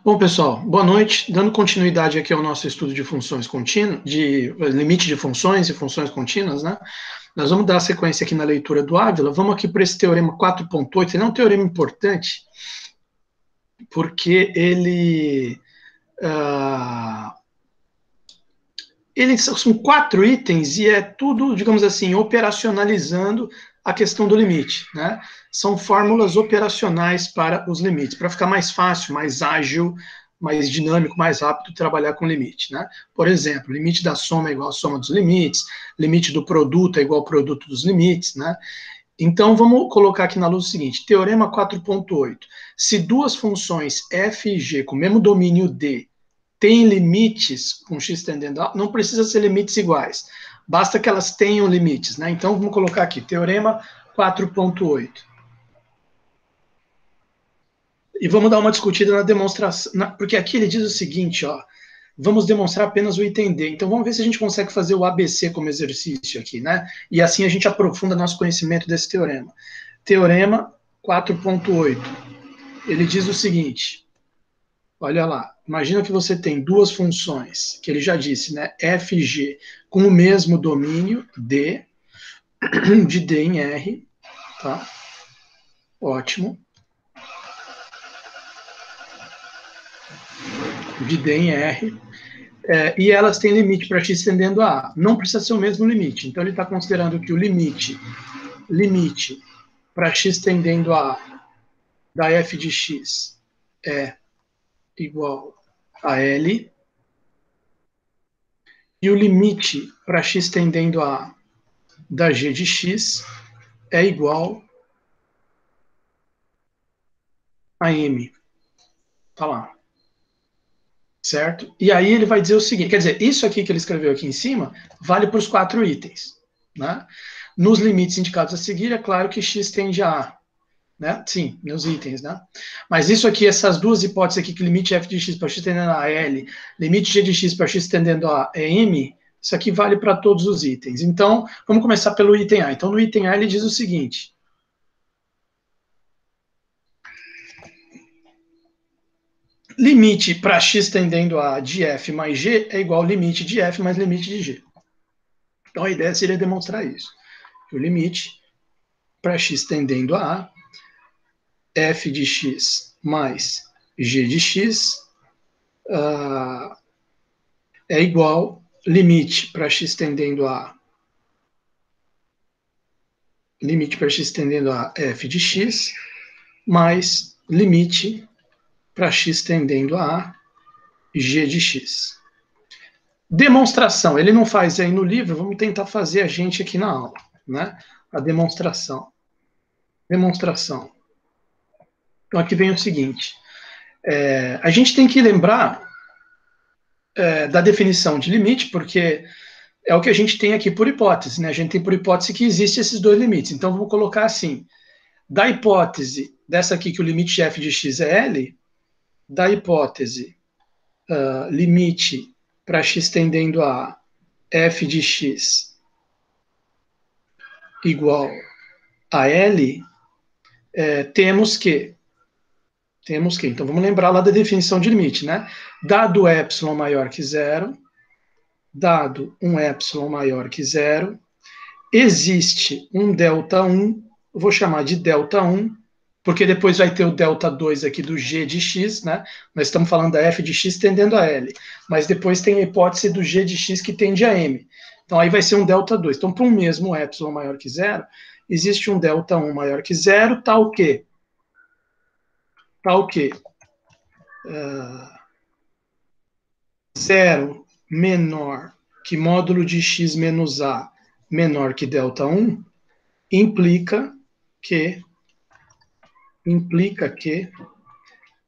Bom, pessoal, boa noite. Dando continuidade aqui ao nosso estudo de funções contínuas, de limite de funções e funções contínuas, né? Nós vamos dar sequência aqui na leitura do Ávila. Vamos aqui para esse teorema 4.8. Ele é um teorema importante porque ele são 4 itens e é tudo, digamos assim, operacionalizando a questão do limite, né? São fórmulas operacionais para os limites, para ficar mais fácil, mais ágil, mais dinâmico, mais rápido trabalhar com limite, né? Por exemplo, limite da soma é igual à soma dos limites, limite do produto é igual ao produto dos limites, né? Então, vamos colocar aqui na luz o seguinte, teorema 4.8. Se duas funções f e g com o mesmo domínio D têm limites com x tendendo a... Não precisa ser limites iguais, basta que elas tenham limites, né? Então, vamos colocar aqui, teorema 4.8. E vamos dar uma discutida na demonstração, porque aqui ele diz o seguinte, ó, vamos demonstrar apenas o item D. Então, vamos ver se a gente consegue fazer o ABC como exercício aqui, né? E assim a gente aprofunda nosso conhecimento desse teorema. Teorema 4.8. Ele diz o seguinte, olha lá, imagina que você tem duas funções, que ele já disse, né? F e G, com o mesmo domínio, D, de D em R, tá? Ótimo. De D em R. E elas têm limite para x tendendo a A. Não precisa ser o mesmo limite. Então, ele está considerando que o limite para x tendendo a A da f de x é igual a L. E o limite para x tendendo a A da g de x é igual a M. Tá lá. Certo? E aí ele vai dizer o seguinte, quer dizer, isso aqui que ele escreveu aqui em cima vale para os 4 itens, né? Nos limites indicados a seguir, é claro que x tende a A, né? Sim, nos itens, né? Mas isso aqui, essas duas hipóteses aqui, que limite f de x para x tendendo a L, limite g de x para x tendendo a é M, isso aqui vale para todos os itens. Então, vamos começar pelo item A. Então, no item A, ele diz o seguinte, limite para x tendendo a de f mais g é igual ao limite de f mais limite de g. Então, a ideia seria demonstrar isso. O limite para x tendendo a A, f de x mais g de x é igual limite para x tendendo a f de x mais limite para x tendendo a g de x. Demonstração, ele não faz aí no livro, vamos tentar fazer a gente aqui na aula, né? A demonstração. Demonstração. Então, aqui vem o seguinte, a gente tem que lembrar da definição de limite, porque é o que a gente tem aqui por hipótese, né? A gente tem por hipótese que existem esses dois limites. Então, vamos colocar assim, da hipótese dessa aqui, que o limite de f de x é L, da hipótese limite para x tendendo a f de x igual a L, temos que, então vamos lembrar lá da definição de limite, né? Dado epsilon maior que zero, dado um epsilon maior que zero, existe um delta 1, eu vou chamar de delta 1, porque depois vai ter o delta 2 aqui do g de x, né? Nós estamos falando da f de x tendendo a L, mas depois tem a hipótese do g de x que tende a M. Então aí vai ser um delta 2. Então, para um mesmo epsilon maior que zero, existe um delta 1 maior que zero, tal que? Tal que? Zero menor que módulo de x menos a menor que delta 1, implica que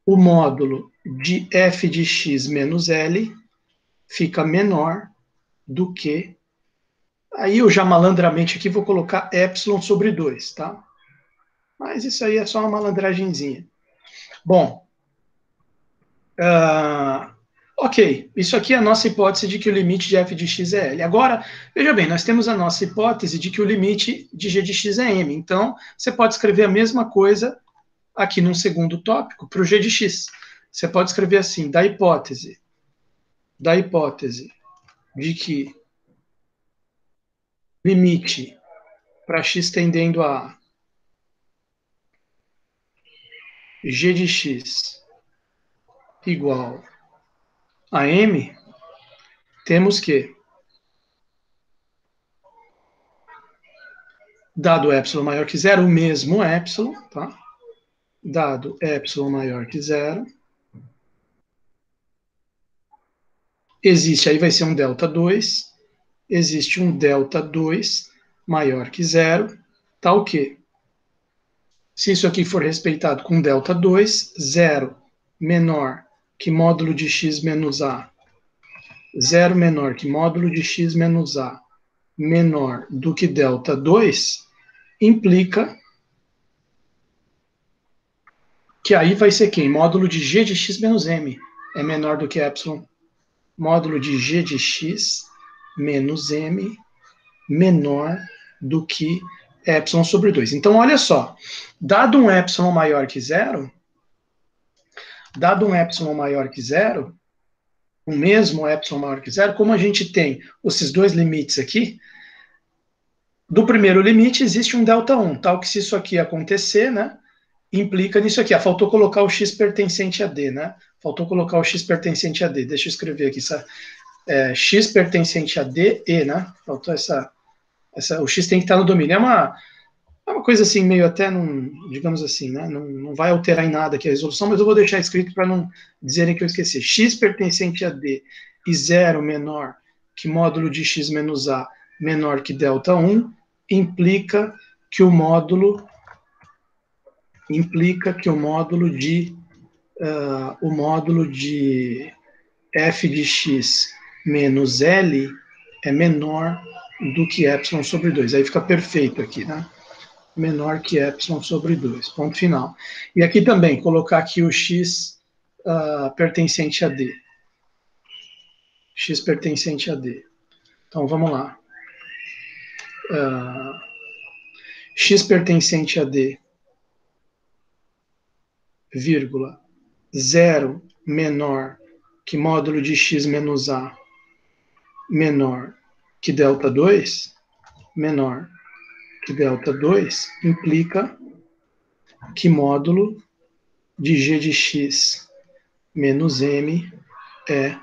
o módulo de f de x menos L fica menor do que... Aí eu já malandramente aqui vou colocar epsilon sobre 2, tá? Mas isso aí é só uma malandragenzinha. Bom, ok, isso aqui é a nossa hipótese de que o limite de f de x é L. Agora, veja bem, nós temos a nossa hipótese de que o limite de g de x é M. Então, você pode escrever a mesma coisa aqui num segundo tópico para o g de x. você pode escrever assim, da hipótese de que limite para x tendendo a g de x igual a m, temos que, dado epsilon maior que zero, o mesmo epsilon, tá? Dado epsilon maior que zero, existe, aí vai ser um delta 2, existe um delta 2 maior que zero, tá o quê? Se isso aqui for respeitado com delta 2, 0 menor que módulo de x menos a, 0 menor que módulo de x menos a, menor do que delta 2, implica que aí vai ser quem? Módulo de g de x menos m é menor do que epsilon. Módulo de g de x menos m menor do que epsilon sobre 2. Então, olha só, dado um epsilon maior que zero, o mesmo epsilon maior que zero, como a gente tem esses dois limites aqui, do primeiro limite existe um delta 1, tal que se isso aqui acontecer, né, implica nisso aqui. Faltou colocar o x pertencente a D, né? Faltou colocar o x pertencente a D. Deixa eu escrever aqui, x pertencente a D, e, né? Faltou o x tem que estar no domínio. É uma coisa assim, meio até, digamos assim, né? Não vai alterar em nada aqui a resolução, mas eu vou deixar escrito para não dizerem que eu esqueci. X pertencente a D e 0 menor que módulo de x menos a menor que delta 1, implica que o módulo de f de x menos L é menor do que epsilon sobre 2. Aí fica perfeito aqui, né? Menor que epsilon sobre 2. Ponto final. E aqui também, colocar aqui o x pertencente a D. X pertencente a D. Então, vamos lá. X pertencente a D, vírgula, 0 menor que módulo de x menos a menor que delta 2, menor que delta 2, implica que módulo de g de x menos m é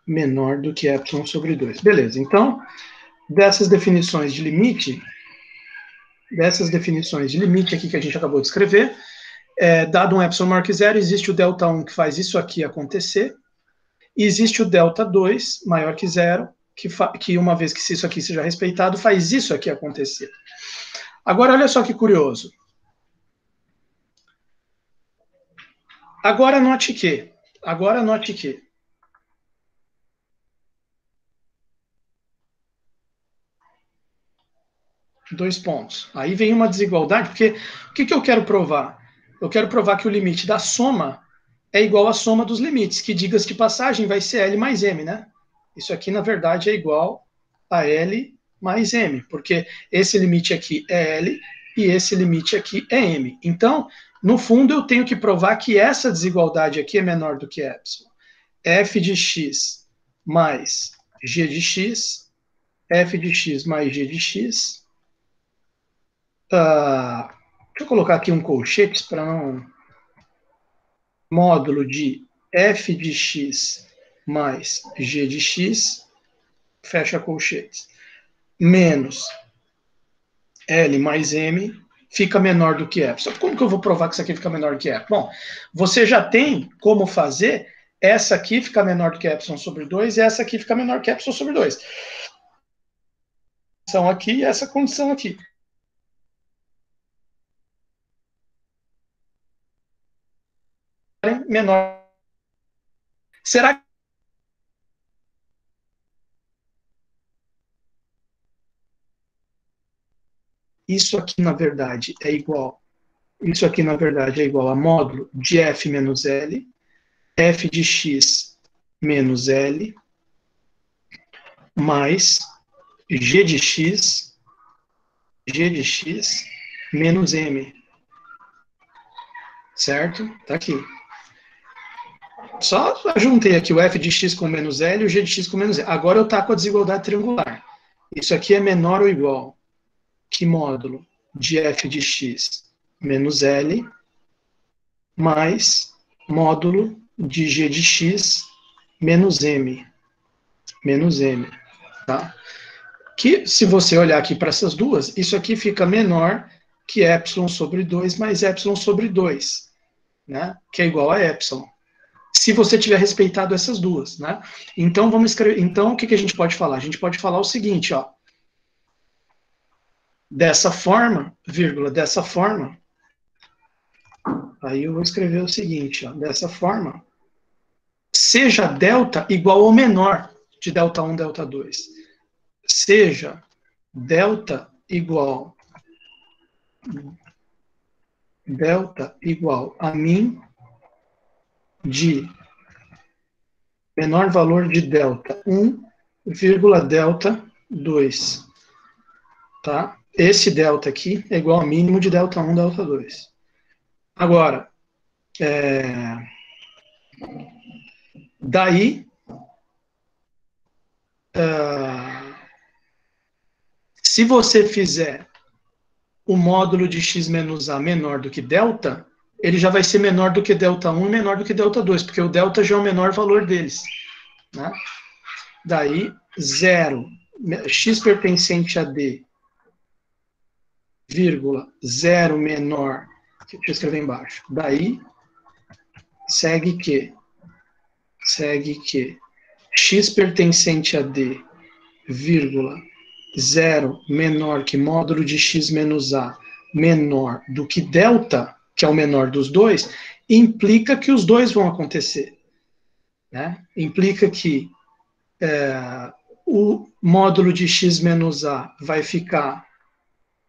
menor do que epsilon sobre 2. Beleza, então, dessas definições de limite aqui que a gente acabou de escrever, dado um epsilon maior que zero, existe o delta 1 que faz isso aqui acontecer, e existe o delta 2 maior que zero, que uma vez que isso aqui seja respeitado, faz isso aqui acontecer. Agora, olha só que curioso. Agora note que, dois pontos. Aí vem uma desigualdade, porque o que eu quero provar? Eu quero provar que o limite da soma é igual à soma dos limites, que, diga-se de passagem, vai ser L mais M, né? Isso aqui, na verdade, é igual a L mais M, porque esse limite aqui é L e esse limite aqui é M. Então, no fundo, eu tenho que provar que essa desigualdade aqui é menor do que epsilon. F de x mais g de x, f de x mais g de x. Deixa eu colocar aqui um colchetes para não... Módulo de f de x mais g de x, fecha colchetes, menos L mais M, fica menor do que epsilon. Como que eu vou provar que isso aqui fica menor do que epsilon? Bom, você já tem como fazer essa aqui ficar menor do que epsilon sobre 2 e essa aqui ficar menor que epsilon sobre 2. Condição aqui e essa condição aqui. Menor. Será que isso aqui, na verdade, é igual a módulo de f menos L, f de x menos L, mais g de x menos m. Certo? Tá aqui. Só juntei aqui o f de x com menos L e o g de x com menos L. Agora eu taco a desigualdade triangular. Isso aqui é menor ou igual que módulo de f de x menos L mais módulo de g de x menos m. Menos m. Tá? Que, se você olhar aqui para essas duas, isso aqui fica menor que epsilon sobre 2 mais epsilon sobre 2, né? Que é igual a epsilon. Se você tiver respeitado essas duas, né? Então, vamos escrever. Então, o que a gente pode falar? A gente pode falar o seguinte, ó. Dessa forma, vírgula, dessa forma, aí eu vou escrever o seguinte, ó. Dessa forma, seja delta igual ou menor de delta 1, delta 2. Seja delta igual a mim de menor valor de delta 1, vírgula delta 2. Tá? Esse delta aqui é igual ao mínimo de delta 1, delta 2. Agora, daí, se você fizer o módulo de x menos a menor do que delta, ele já vai ser menor do que delta 1 e menor do que delta 2, porque o delta já é o menor valor deles. Né? Daí, 0, x pertencente a d, vírgula, 0 menor, deixa eu escrever embaixo, daí, segue que x pertencente a d, vírgula, 0 menor que módulo de x menos a menor do que delta, que é o menor dos dois, implica que os dois vão acontecer. Né? Implica que o módulo de x menos a vai ficar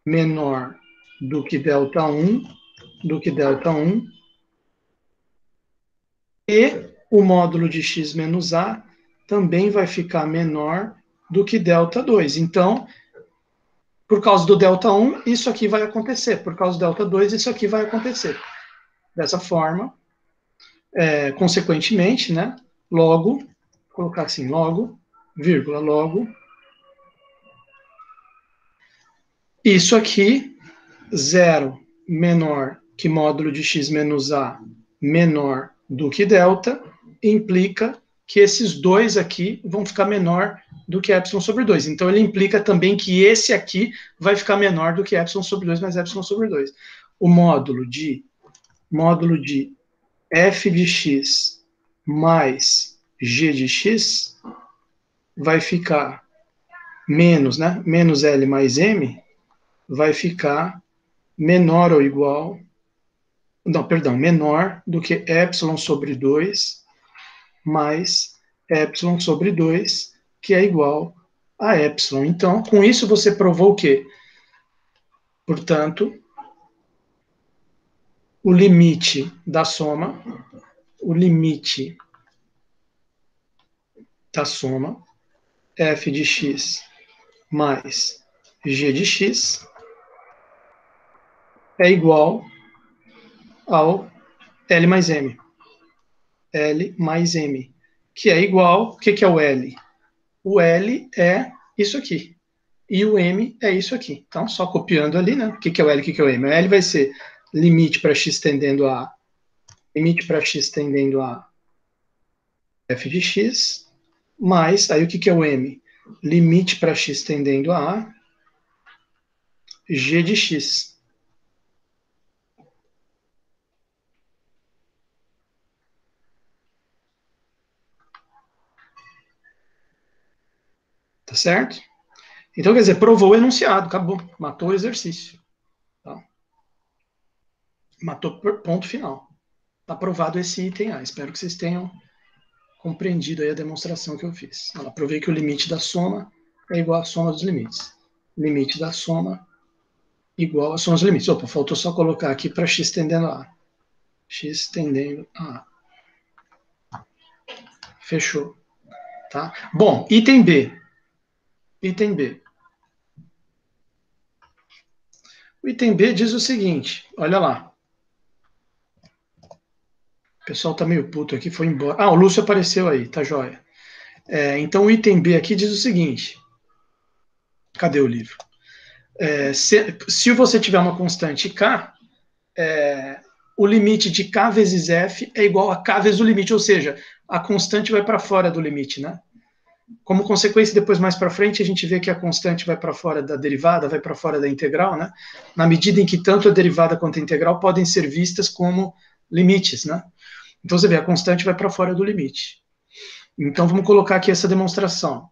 menor do que delta 1, e o módulo de x menos a também vai ficar menor do que delta 2. Então, por causa do delta 1, isso aqui vai acontecer. Por causa do delta 2, isso aqui vai acontecer. Dessa forma, consequentemente, né, logo, vou colocar assim, logo, vírgula, logo, isso aqui, 0 menor que módulo de x menos a menor do que delta, implica que esses dois aqui vão ficar menor do que epsilon sobre 2. Então, ele implica também que esse aqui vai ficar menor do que epsilon sobre 2 mais epsilon sobre 2. O módulo de f de x mais g de x vai ficar menos, né? Menos L mais M vai ficar menor ou igual, não, perdão, menor do que epsilon sobre 2 mais epsilon sobre 2, que é igual a epsilon. Então, com isso você provou o quê? Portanto, o limite da soma, f de x mais g de x é igual ao L mais M. L mais M, que é igual, o que é o L? O L é isso aqui, e o M é isso aqui. Então, só copiando ali, né? O que é o L, o que é o M? O L vai ser limite para x tendendo a f de x, mais, aí o que é o M? Limite para x tendendo a g de x. Tá certo? Então, quer dizer, provou o enunciado, acabou, matou o exercício. Tá? Matou por ponto final. Está aprovado esse item A. Espero que vocês tenham compreendido aí a demonstração que eu fiz. Eu provei que o limite da soma é igual à soma dos limites. Limite da soma igual à soma dos limites. Opa, faltou só colocar aqui para x tendendo a A. X tendendo a A. Fechou. Tá? Bom, item B. Item B. O item B diz o seguinte, olha lá. O pessoal tá meio puto aqui, foi embora. Ah, o Lúcio apareceu aí, tá joia. Então o item B aqui diz o seguinte. Cadê o livro? Se você tiver uma constante K, o limite de K vezes F é igual a K vezes o limite, ou seja, a constante vai para fora do limite, né? Como consequência, depois mais para frente, a gente vê que a constante vai para fora da derivada, vai para fora da integral, né? Na medida em que tanto a derivada quanto a integral podem ser vistas como limites, né? Então você vê, a constante vai para fora do limite. Então vamos colocar aqui essa demonstração.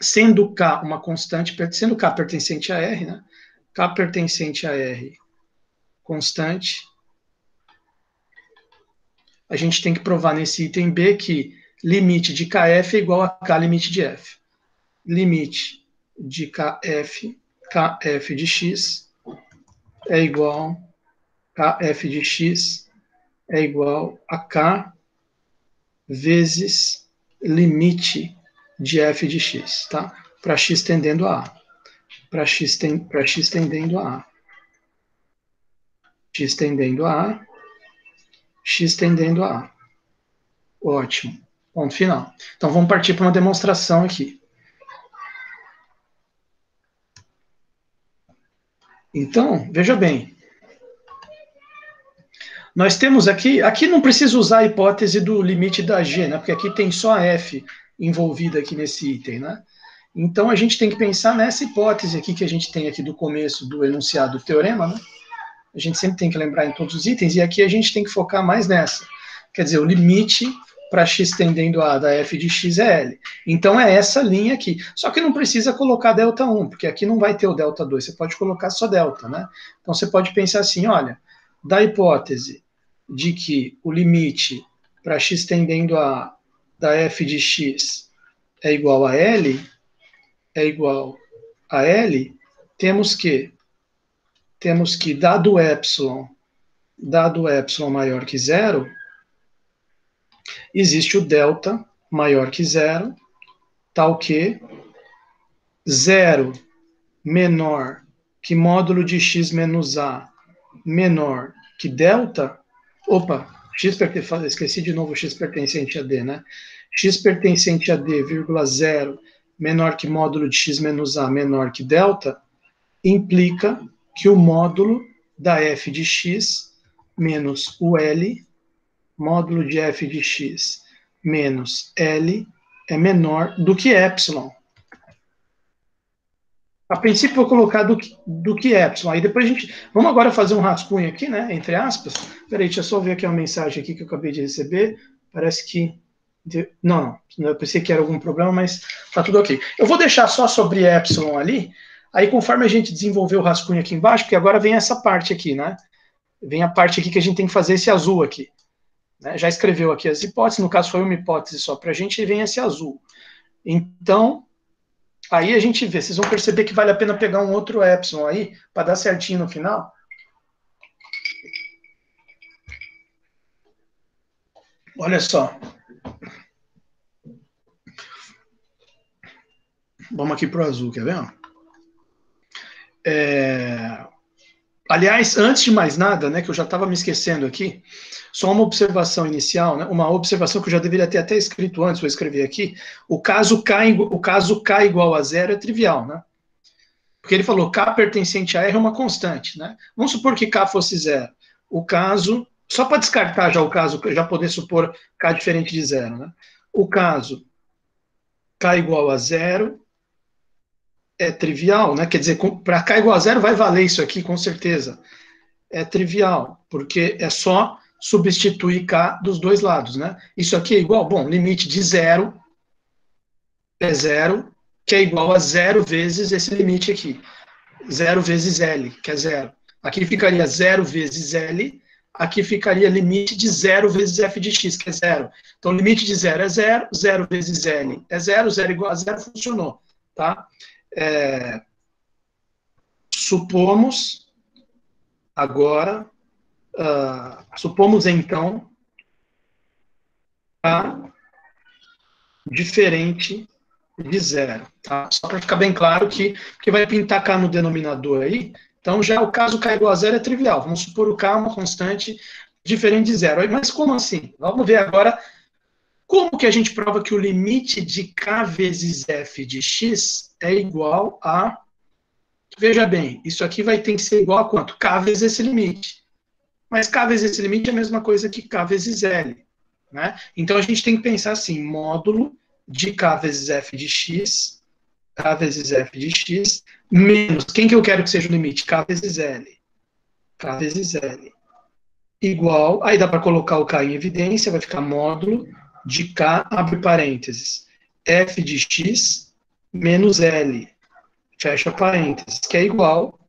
Sendo K uma constante, sendo K pertencente a R, né? K pertencente a R constante, a gente tem que provar nesse item B que limite de KF é igual a K limite de F. Limite de KF de X é igual KF de X é igual a K vezes limite de F de X, tá? Para X tendendo a A. Para X tendendo a A. X tendendo a A. X tendendo a A. Ótimo. Ponto final. Então vamos partir para uma demonstração aqui. Então, veja bem. Nós temos aqui não precisa usar a hipótese do limite da G, né? Porque aqui tem só a F envolvida aqui nesse item, né? Então a gente tem que pensar nessa hipótese aqui que a gente tem aqui do começo do enunciado do teorema, né? A gente sempre tem que lembrar em todos os itens, e aqui a gente tem que focar mais nessa. Quer dizer, o limite para x tendendo a da f de x é L. Então é essa linha aqui. Só que não precisa colocar delta 1, porque aqui não vai ter o delta 2, você pode colocar só delta, né? Então você pode pensar assim, olha, da hipótese de que o limite para x tendendo a da f de x é igual a L, temos que, dado epsilon maior que zero, existe o delta maior que zero, tal que zero menor que módulo de x menos a menor que delta, esqueci de novo x pertencente a d, né? X pertencente a d, vírgula 0, menor que módulo de x menos a menor que delta, implica que o módulo da f de x menos o L, módulo de f de x menos L, é menor do que epsilon. A princípio, vou colocar do que epsilon. Aí depois a gente... Vamos agora fazer um rascunho aqui, né? Entre aspas. Peraí, deixa eu só ver aqui uma mensagem aqui que eu acabei de receber. Parece que... Não, eu pensei que era algum problema, mas tá tudo ok. Eu vou deixar só sobre epsilon ali. Aí, conforme a gente desenvolver o rascunho aqui embaixo, porque agora vem essa parte aqui, né? Vem a parte aqui que a gente tem que fazer esse azul aqui. Né? Já escreveu aqui as hipóteses. No caso, foi uma hipótese só para a gente, e vem esse azul. Então... Aí a gente vê, vocês vão perceber que vale a pena pegar um outro epsilon aí, para dar certinho no final. Olha só. Vamos aqui para o azul, quer ver? Aliás, antes de mais nada, né, que eu já estava me esquecendo aqui, só uma observação inicial, né, uma observação que eu já deveria ter até escrito antes, vou escrever aqui. O caso K igual a zero é trivial, né? Porque ele falou K pertencente a R é uma constante, né? Vamos supor que K fosse zero. O caso, só para descartar já o caso, já poder supor K diferente de zero, né? O caso K igual a zero é trivial, né? Quer dizer, para K igual a zero vai valer isso aqui, com certeza. É trivial, porque é só substituir K dos dois lados, né? Isso aqui é igual, bom, limite de zero é zero, que é igual a zero vezes esse limite aqui. Zero vezes L, que é zero. Aqui ficaria zero vezes L, aqui ficaria limite de zero vezes f de x, que é zero. Então, limite de zero é zero, zero vezes L é zero, zero igual a zero, funcionou, tá? Supomos agora, supomos então K diferente de zero, tá? Só para ficar bem claro que vai pintar K no denominador aí, então já o caso K igual a zero é trivial. Vamos supor o K uma constante diferente de zero. Mas como assim? Vamos ver agora como que a gente prova que o limite de k vezes f de x é igual a... Veja bem, isso aqui vai ter que ser igual a quanto? K vezes esse limite. Mas k vezes esse limite é a mesma coisa que k vezes L. Né? Então a gente tem que pensar assim, módulo de k vezes f de x, k vezes f de x, menos, quem que eu quero que seja o limite? K vezes L. K vezes L. Igual, aí dá para colocar o k em evidência, vai ficar módulo de k, abre parênteses, f de x menos L, fecha parênteses, que é igual,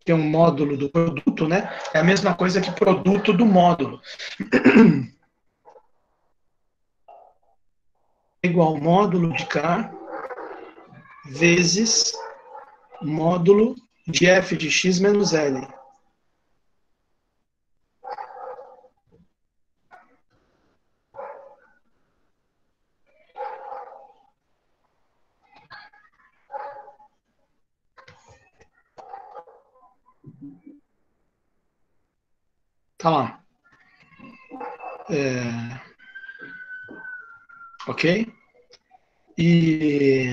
que é um módulo do produto, né? É a mesma coisa que produto do módulo. É igual módulo de k vezes módulo de f de x menos L. Tá lá. Ok? E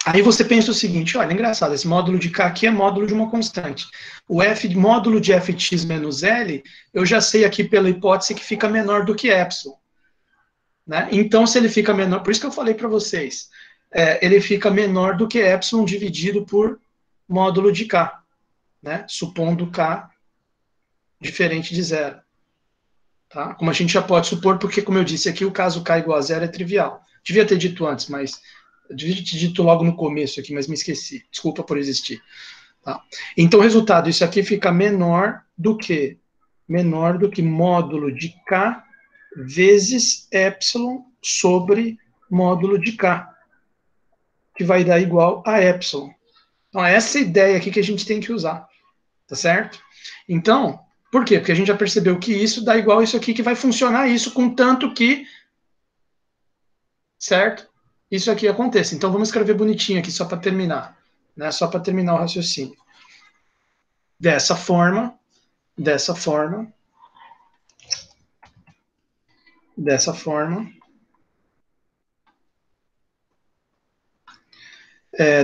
aí você pensa o seguinte, olha, engraçado, esse módulo de k aqui é módulo de uma constante. O f, módulo de f de x menos L, eu já sei aqui pela hipótese que fica menor do que epsilon. Né? Então, se ele fica menor, por isso que eu falei para vocês, ele fica menor do que epsilon dividido por módulo de k, né? Supondo k diferente de zero. Tá? Como a gente já pode supor, porque, como eu disse aqui, o caso k igual a zero é trivial. Devia ter dito antes, mas... devia ter dito logo no começo aqui, mas me esqueci. Desculpa por existir. Tá? Então, resultado, isso aqui fica menor do que? Menor do que módulo de k vezes epsilon sobre módulo de k, que vai dar igual a epsilon. Então, é essa ideia aqui que a gente tem que usar, tá certo? Então, por quê? Porque a gente já percebeu que isso dá igual a isso aqui, que vai funcionar isso, contanto que, certo? Isso aqui aconteça. Então, vamos escrever bonitinho aqui, só para terminar, né? Só para terminar o raciocínio. Dessa forma, dessa forma, dessa forma,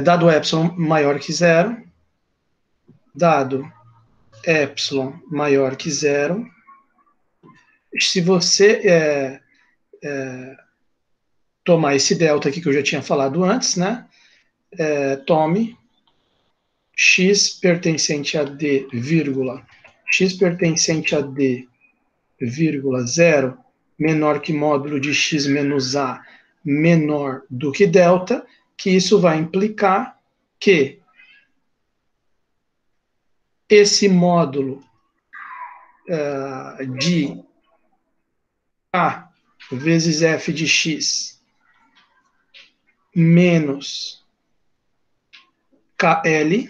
dado epsilon maior que zero, dado epsilon maior que zero, se você tomar esse delta aqui que eu já tinha falado antes, né? Tome x pertencente a d, vírgula, x pertencente a d, vírgula, zero, menor que módulo de x menos a menor do que delta, que isso vai implicar que esse módulo de a vezes f de x menos KL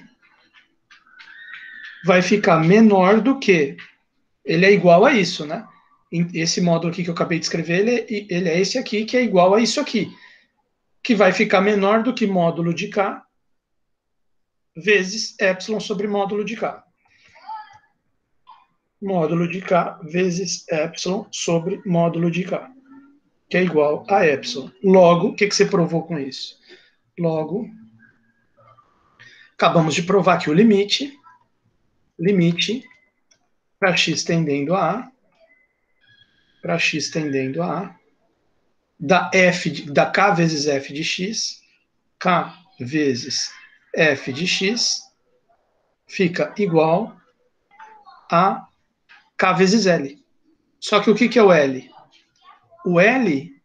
vai ficar menor do que, ele é igual a isso, né? Esse módulo aqui que eu acabei de escrever, ele é esse aqui, que é igual a isso aqui, que vai ficar menor do que módulo de K vezes epsilon sobre módulo de K. Módulo de K vezes epsilon sobre módulo de K, que é igual a epsilon. Logo, o que você provou com isso? Logo, acabamos de provar que o limite para x tendendo a da k vezes f de x, k vezes f de x fica igual a k vezes L. Só que o que é o L? O L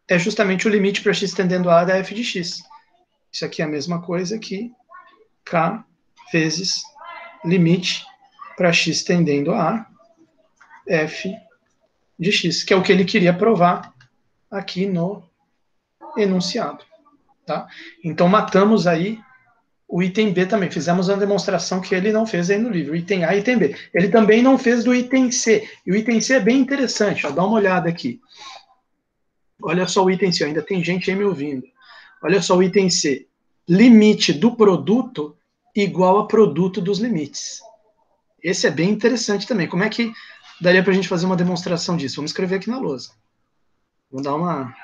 é justamente o limite para x tendendo a da f de x. Isso aqui é a mesma coisa que k vezes limite para x tendendo a f de x, que é o que ele queria provar aqui no enunciado. Tá? Então, matamos aí o item B também. Fizemos uma demonstração que ele não fez aí no livro, item A e item B. Ele também não fez do item C. E o item C é bem interessante, ó, dá uma olhada aqui. Olha só o item C, ainda tem gente aí me ouvindo. Olha só o item C. Limite do produto igual a produto dos limites. Esse é bem interessante também. Como é que daria para a gente fazer uma demonstração disso. Vamos escrever aqui na lousa. Vou dar uma...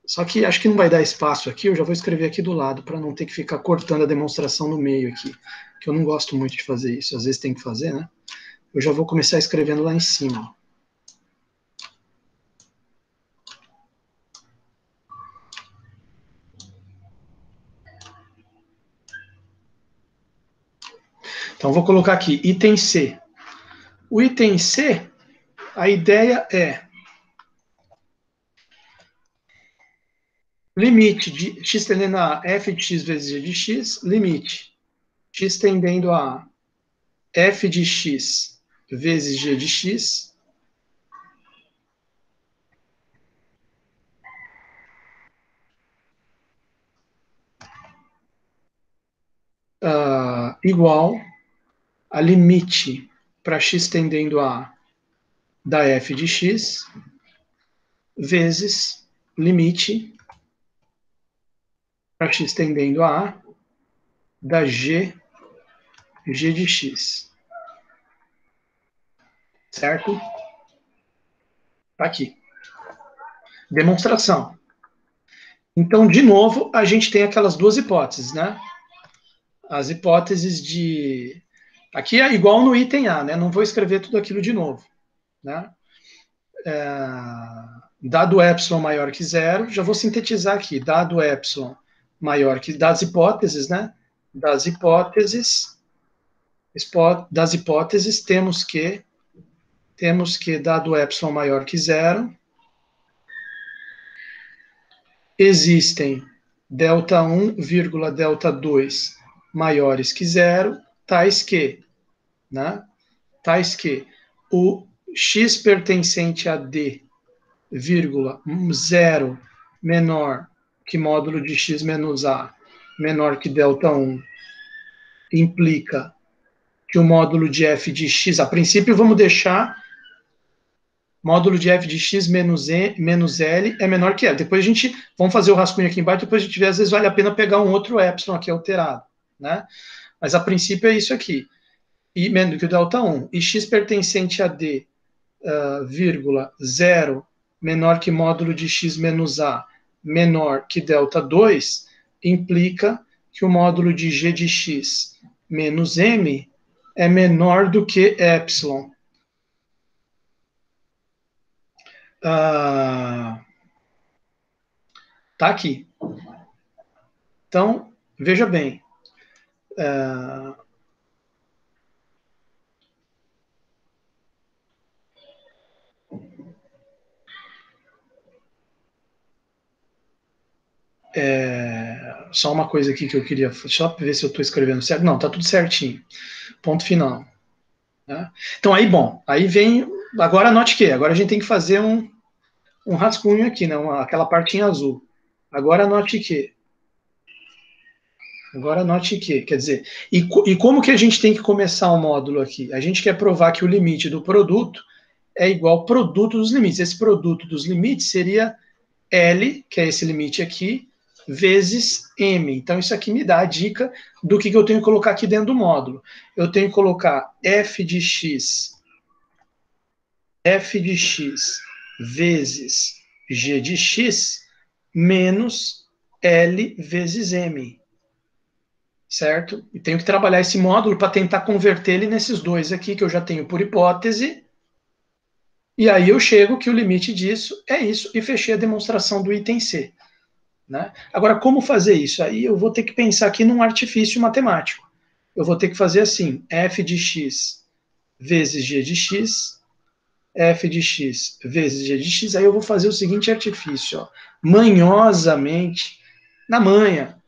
Só que acho que não vai dar espaço aqui, eu já vou escrever aqui do lado, para não ter que ficar cortando a demonstração no meio aqui, que eu não gosto muito de fazer isso, às vezes tem que fazer, né? Eu já vou começar escrevendo lá em cima. Então, vou colocar aqui, item C. O item C, a ideia é limite de x tendendo a f de x vezes g de x, limite x tendendo a f de x vezes g de x, igual a limite para x tendendo a da f de x vezes limite para x tendendo a da g de x. Certo? Tá aqui. Demonstração. Então, de novo, a gente tem aquelas duas hipóteses, né? As hipóteses de... Aqui é igual no item A, né? Não vou escrever tudo aquilo de novo, né? Dado epsilon maior que zero, já vou sintetizar aqui. Dado epsilon maior que... Das hipóteses, né? Das hipóteses, temos que, dado epsilon maior que zero, existem delta 1, delta 2 maiores que zero, tais que o x pertencente a D, vírgula, 0 menor que módulo de x menos A, menor que delta 1, implica que o módulo de f de x, a princípio vamos deixar módulo de f de x menos L é menor que L. Depois a gente, vamos fazer o rascunho aqui embaixo, depois a gente vê, às vezes vale a pena pegar um outro epsilon aqui alterado, né? Mas a princípio é isso aqui. E menos que o delta 1. E x pertencente a D, vírgula, 0, menor que módulo de x menos A, menor que delta 2, implica que o módulo de g de x menos m é menor do que epsilon. Tá aqui. Então, veja bem. Só uma coisa aqui que eu queria, só para ver se eu estou escrevendo certo. Não, tá tudo certinho. Ponto final. Né? Então, aí, bom, aí vem. Agora anote que agora a gente tem que fazer um rascunho aqui, né? Aquela partinha azul. Agora anote que. Quer dizer, e como que a gente tem que começar o módulo aqui? A gente quer provar que o limite do produto é igual ao produto dos limites. Esse produto dos limites seria L, que é esse limite aqui, vezes M. Então, isso aqui me dá a dica do que eu tenho que colocar aqui dentro do módulo. Eu tenho que colocar f de x vezes g de x menos L vezes M. Certo? E tenho que trabalhar esse módulo para tentar converter ele nesses dois aqui, que eu já tenho por hipótese. E aí eu chego que o limite disso é isso, e fechei a demonstração do item C. Né? Agora, como fazer isso? Aí eu vou ter que pensar aqui num artifício matemático. Eu vou ter que fazer assim, f de x vezes g de x, f de x vezes g de x, aí eu vou fazer o seguinte artifício, ó, manhosamente, na manha,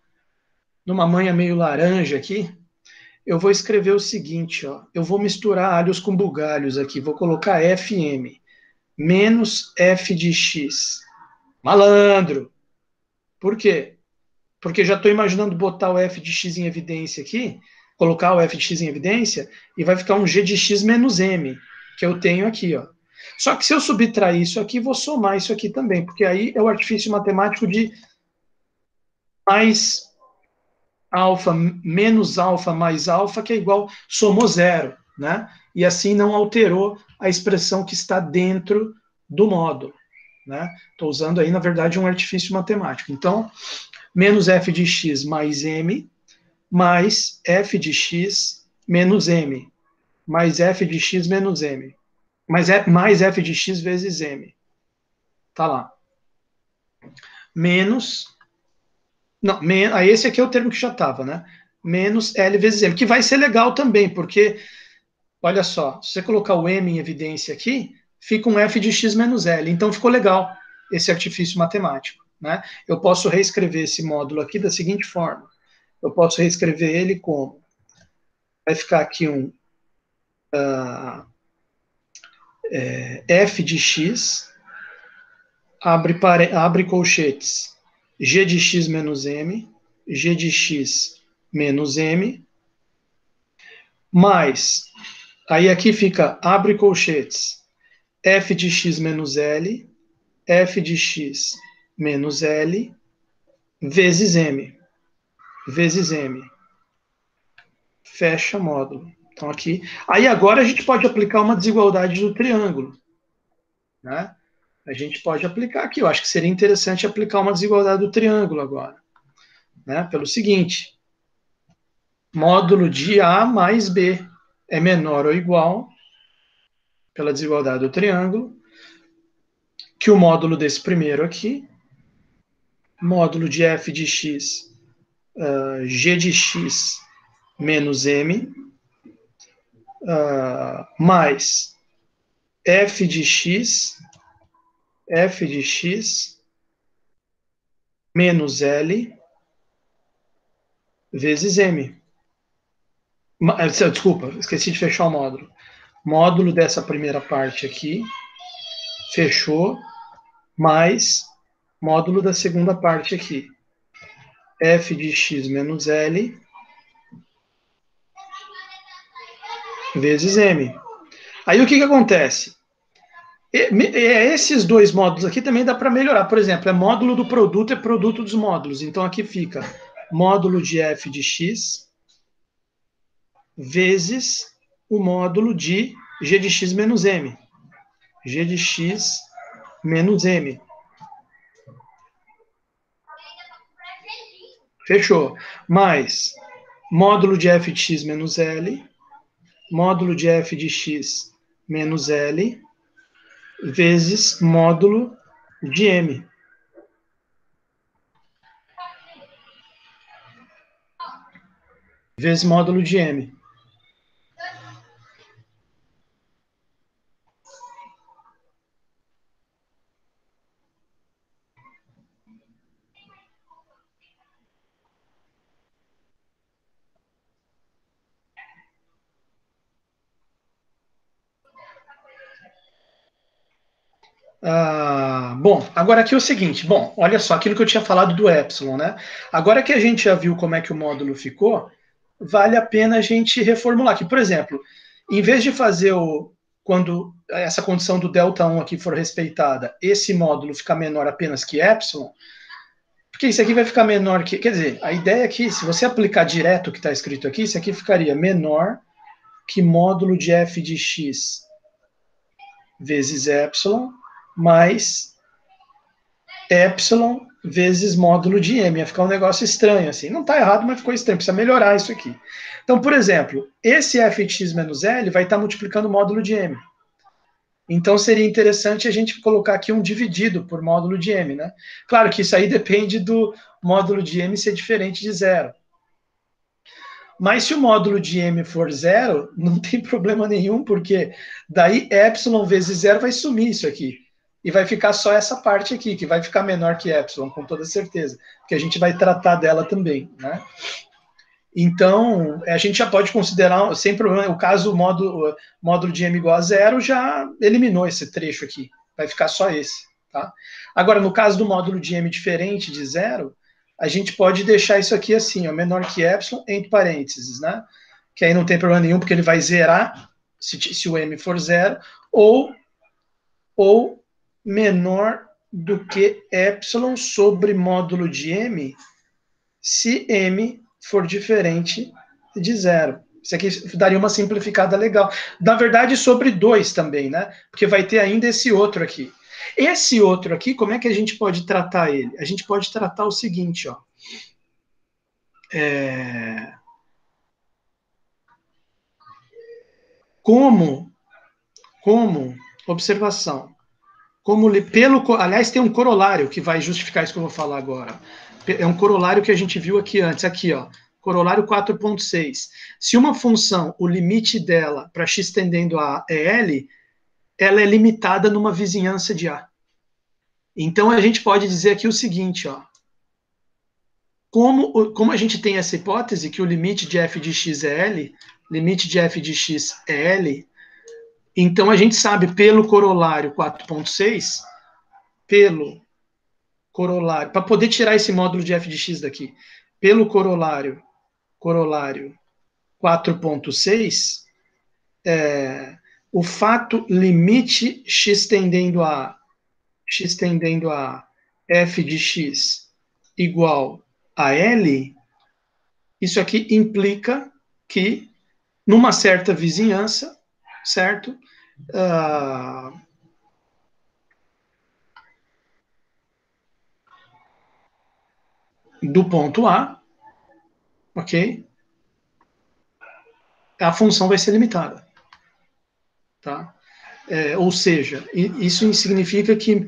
numa manha meio laranja aqui, eu vou escrever o seguinte, ó, eu vou misturar alhos com bugalhos aqui, vou colocar fm menos f de x. Malandro! Por quê? Porque já estou imaginando botar o f de x em evidência aqui, colocar o f de x em evidência, e vai ficar um g de x menos m, que eu tenho aqui, ó. Só que se eu subtrair isso aqui, vou somar isso aqui também, porque aí é o artifício matemático de mais alfa menos alfa mais alfa, que é igual, somou zero, né? e assim não alterou a expressão que está dentro do módulo. Estou usando aí, na verdade, um artifício matemático. Então, menos f de x mais m, mais f de x menos m, mais f de x menos m, mais f de x vezes m. Tá lá. Menos... Não, esse aqui é o termo que já estava, né? Menos L vezes M, que vai ser legal também, porque, olha só, se você colocar o M em evidência aqui, fica um F de X menos L. Então ficou legal esse artifício matemático, né? Eu posso reescrever esse módulo aqui da seguinte forma. Eu posso reescrever ele como... Vai ficar aqui um F de X, abre colchetes, G de X menos M, G de X menos M, mais, aí aqui fica, abre colchetes, f de x menos L, f de x menos L, vezes M, vezes M. Fecha módulo. Então aqui, aí agora a gente pode aplicar uma desigualdade do triângulo, né? A gente pode aplicar aqui, eu acho que seria interessante aplicar uma desigualdade do triângulo agora, né? Pelo seguinte, módulo de A mais B é menor ou igual, pela desigualdade do triângulo, que o módulo desse primeiro aqui, módulo de f de x, g de x menos m, mais f de x menos L vezes m. Desculpa, esqueci de fechar o módulo. Módulo dessa primeira parte aqui, fechou, mais módulo da segunda parte aqui. F de x menos L vezes m. Aí o que acontece? Esses dois módulos aqui também dá para melhorar. Por exemplo, é módulo do produto, é produto dos módulos. Então aqui fica módulo de f de x vezes o módulo de g de x menos m. G de x menos m. Fechou. Mais módulo de f de x menos L, módulo de f de x menos L, vezes módulo de m. Vezes módulo de m. Bom, agora aqui é o seguinte, bom, olha só, aquilo que eu tinha falado do epsilon, né? Agora que a gente já viu como é que o módulo ficou, vale a pena a gente reformular aqui. Por exemplo, em vez de fazer quando essa condição do delta 1 aqui for respeitada, esse módulo ficar menor apenas que epsilon, porque isso aqui vai ficar menor que... Quer dizer, a ideia é que se você aplicar direto o que está escrito aqui, isso aqui ficaria menor que módulo de f de x vezes epsilon mais epsilon vezes módulo de m. Ia ficar um negócio estranho, assim. Não está errado, mas ficou estranho. Precisa melhorar isso aqui. Então, por exemplo, esse f de x menos L vai estar multiplicando o módulo de m. Então, seria interessante a gente colocar aqui um dividido por módulo de m, né? Claro que isso aí depende do módulo de m ser diferente de zero. Mas se o módulo de m for zero, não tem problema nenhum, porque daí epsilon vezes zero vai sumir isso aqui. E vai ficar só essa parte aqui, que vai ficar menor que epsilon, com toda certeza. Porque a gente vai tratar dela também, né? Então, a gente já pode considerar, sem problema, o caso módulo de m igual a zero já eliminou esse trecho aqui. Vai ficar só esse, tá? Agora, no caso do módulo de m diferente de zero, a gente pode deixar isso aqui assim, ó, menor que epsilon, entre parênteses, né? Que aí não tem problema nenhum, porque ele vai zerar se o m for zero, ou menor do que epsilon sobre módulo de m, se m for diferente de zero. Isso aqui daria uma simplificada legal. Na verdade, sobre 2 também, né? Porque vai ter ainda esse outro aqui. Esse outro aqui, como é que a gente pode tratar ele? A gente pode tratar o seguinte, ó. Como, observação, aliás, tem um corolário que vai justificar isso que eu vou falar agora. É um corolário que a gente viu aqui antes, aqui, ó. Corolário 4.6. Se uma função, o limite dela para x tendendo a A é L, ela é limitada numa vizinhança de A. Então, a gente pode dizer aqui o seguinte, ó. Como a gente tem essa hipótese que o limite de f de x é L, limite de f de x é L, então a gente sabe pelo corolário 4.6, pelo corolário, para poder tirar esse módulo de f de x daqui, pelo corolário 4.6, o fato limite x tendendo a f de x igual a L, isso aqui implica que numa certa vizinhança, certo? Do ponto A, ok? A função vai ser limitada, tá? Ou seja, isso significa que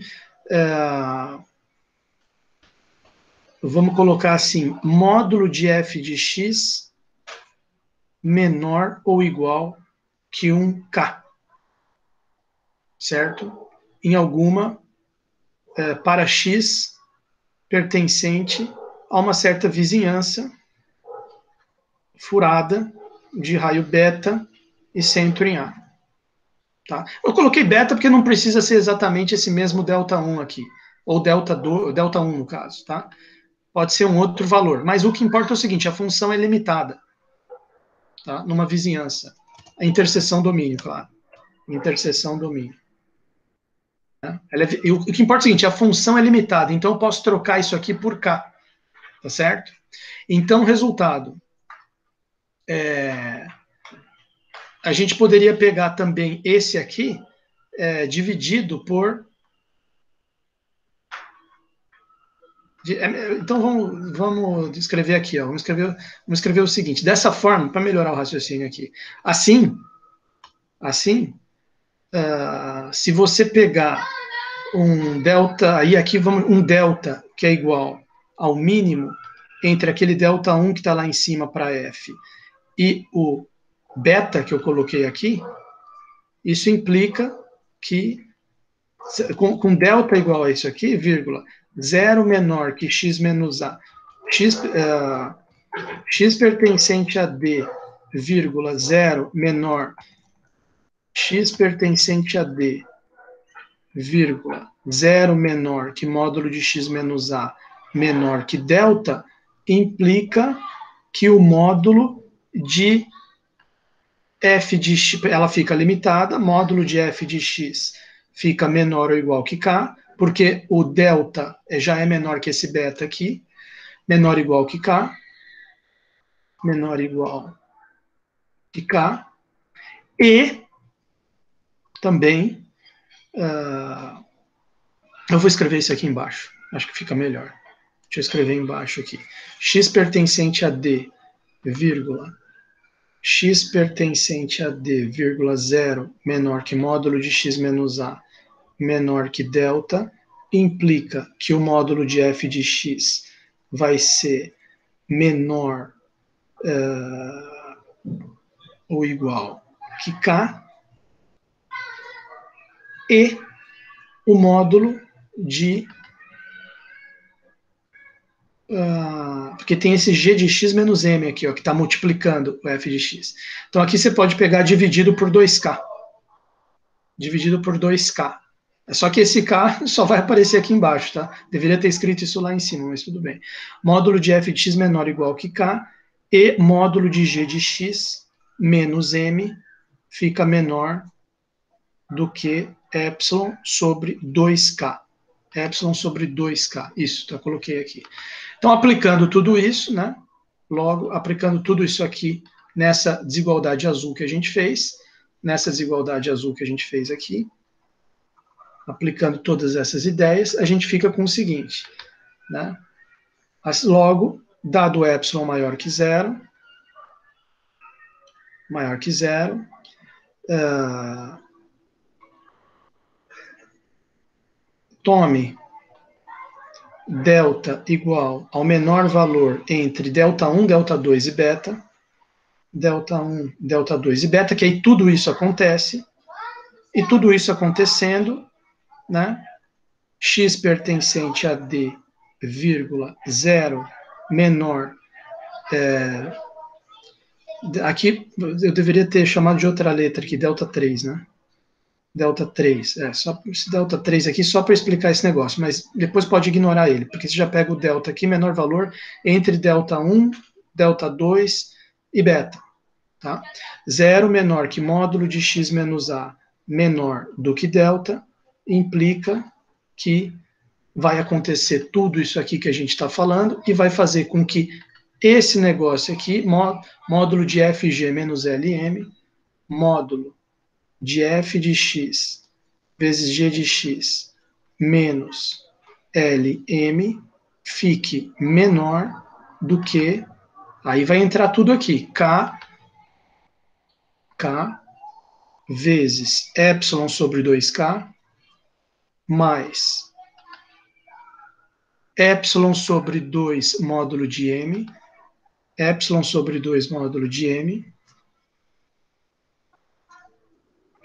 vamos colocar assim, módulo de f de x menor ou igual que 1k, certo? Em alguma, para x pertencente a uma certa vizinhança furada de raio beta e centro em A. Tá? Eu coloquei beta porque não precisa ser exatamente esse mesmo delta 1 aqui, ou delta 1 no caso, tá? Pode ser um outro valor, mas o que importa é o seguinte, a função é limitada, tá? Numa vizinhança. A interseção domínio, claro. Interseção domínio. O que importa é o seguinte, a função é limitada, então eu posso trocar isso aqui por k, tá certo? Então, resultado, a gente poderia pegar também esse aqui, dividido por... Então, vamos escrever aqui, ó, vamos escrever o seguinte, dessa forma, para melhorar o raciocínio aqui. Assim, se você pegar um delta, aí aqui vamos um delta que é igual ao mínimo entre aquele delta 1 que está lá em cima para f e o beta que eu coloquei aqui, isso implica que com delta igual a isso aqui, vírgula, 0 menor que x menos a, x pertencente a d, vírgula, 0 menor x pertencente a d, vírgula, 0 menor que módulo de x menos a menor que delta, implica que o módulo de f de x, ela fica limitada, módulo de f de x fica menor ou igual que k, porque o delta já é menor que esse beta aqui, menor ou igual que k, menor ou igual que k, e também, eu vou escrever isso aqui embaixo, acho que fica melhor. Deixa eu escrever embaixo aqui. X pertencente a D, vírgula, x pertencente a D, vírgula, 0 menor que módulo de x menos a menor que delta, implica que o módulo de f de x vai ser menor ou igual que k, e o módulo de... porque tem esse g de x menos m aqui, ó, que está multiplicando o f de x. Então aqui você pode pegar dividido por 2k. Dividido por 2k. Só que esse k só vai aparecer aqui embaixo, tá? Deveria ter escrito isso lá em cima, mas tudo bem. Módulo de f de x menor ou igual que k, e módulo de g de x menos m fica menor do que epsilon sobre 2k. Epsilon sobre 2k. Isso, tá? Coloquei aqui. Então, aplicando tudo isso, né? Logo, aplicando tudo isso aqui nessa desigualdade azul que a gente fez, nessa desigualdade azul que a gente fez aqui, aplicando todas essas ideias, a gente fica com o seguinte, né? Logo, dado epsilon maior que zero, tome delta igual ao menor valor entre delta 1, delta 2 e beta, delta 1, delta 2 e beta, que aí tudo isso acontece, e tudo isso acontecendo, né, x pertencente a d, vírgula, 0 menor, aqui eu deveria ter chamado de outra letra aqui, delta 3, né? Delta 3, só esse delta 3 aqui só para explicar esse negócio, mas depois pode ignorar ele, porque você já pega o delta aqui, menor valor, entre delta 1, delta 2 e beta, tá? 0 menor que módulo de x menos a menor do que delta, implica que vai acontecer tudo isso aqui que a gente está falando e vai fazer com que esse negócio aqui, módulo de fg menos lm, módulo de f de x vezes g de x menos lm fique menor do que, aí vai entrar tudo aqui, k vezes epsilon sobre 2k mais epsilon sobre 2 módulo de m, epsilon sobre 2 módulo de m,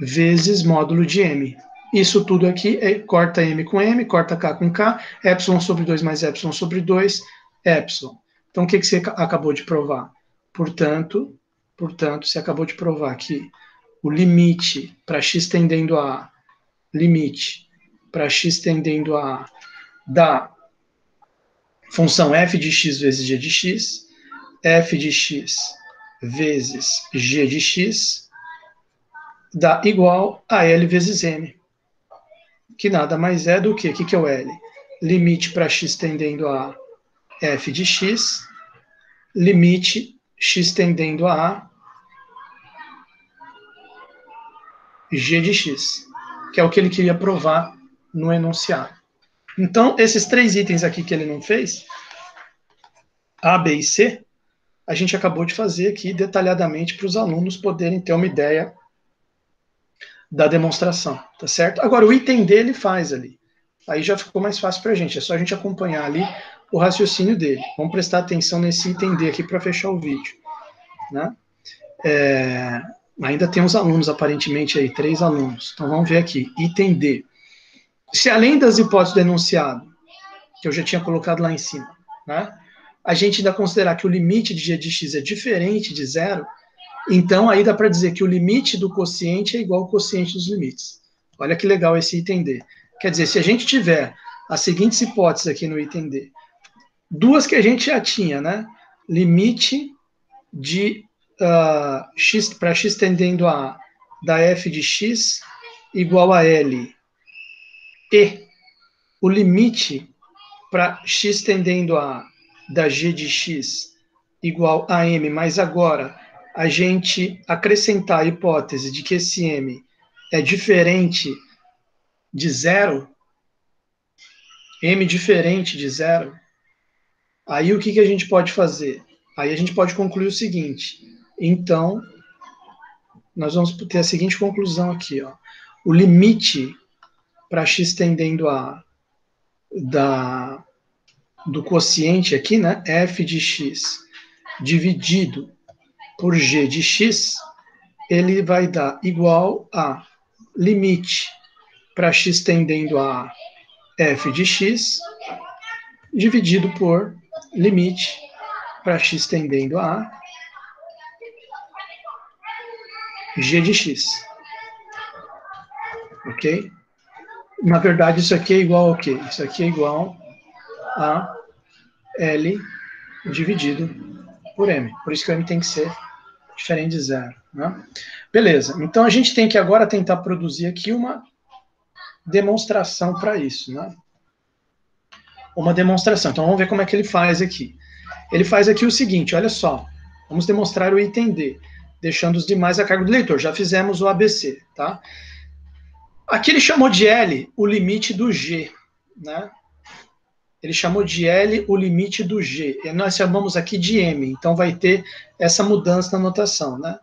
vezes módulo de m. Isso tudo aqui corta m com m, corta k com k, epsilon sobre 2 mais epsilon sobre 2, epsilon. Então, o que você acabou de provar? Portanto, você acabou de provar que o limite para x tendendo a da função f de x vezes g de x, f de x vezes g de x, dá igual a L vezes M, que nada mais é do que, o que é o L? Limite para x tendendo a f de x, limite x tendendo a g de x, que é o que ele queria provar no enunciado. Então, esses três itens aqui que ele não fez, A, B e C, a gente acabou de fazer aqui detalhadamente para os alunos poderem ter uma ideia da demonstração, tá certo? Agora, o item dele faz ali. Aí já ficou mais fácil para a gente, é só a gente acompanhar ali o raciocínio dele. Vamos prestar atenção nesse item D aqui para fechar o vídeo, né? Ainda tem uns alunos, aparentemente, aí, 3 alunos. Então, vamos ver aqui, item D. Se além das hipóteses do enunciado, que eu já tinha colocado lá em cima, né, a gente ainda considerar que o limite de g de x é diferente de zero, então aí dá para dizer que o limite do quociente é igual ao quociente dos limites. Olha que legal esse item D. Quer dizer, se a gente tiver as seguintes hipóteses aqui no item D, duas que a gente já tinha, né? Limite de x para x tendendo a da f de x igual a L, e o limite para x tendendo a da g de x igual a m, mas agora a gente acrescentar a hipótese de que esse m é diferente de zero, m diferente de zero, aí o que a gente pode fazer? Aí a gente pode concluir o seguinte, então, nós vamos ter a seguinte conclusão aqui, ó. O limite para x tendendo a do quociente aqui, né, f de x dividido por g de x, ele vai dar igual a limite para x tendendo a f de x dividido por limite para x tendendo a g de x. Ok? Na verdade, isso aqui é igual ao quê? Isso aqui é igual a L dividido por M. Por isso que o M tem que ser diferente de zero, né? Beleza. Então, a gente tem que agora tentar produzir aqui uma demonstração para isso, né? Uma demonstração. Então, vamos ver como é que ele faz aqui. Ele faz aqui o seguinte, olha só. Vamos demonstrar o item D, deixando os demais a cargo do leitor. Já fizemos o ABC, tá? Aqui ele chamou de L o limite do G, né? Ele chamou de L o limite do G. E nós chamamos aqui de M, então vai ter essa mudança na notação, né?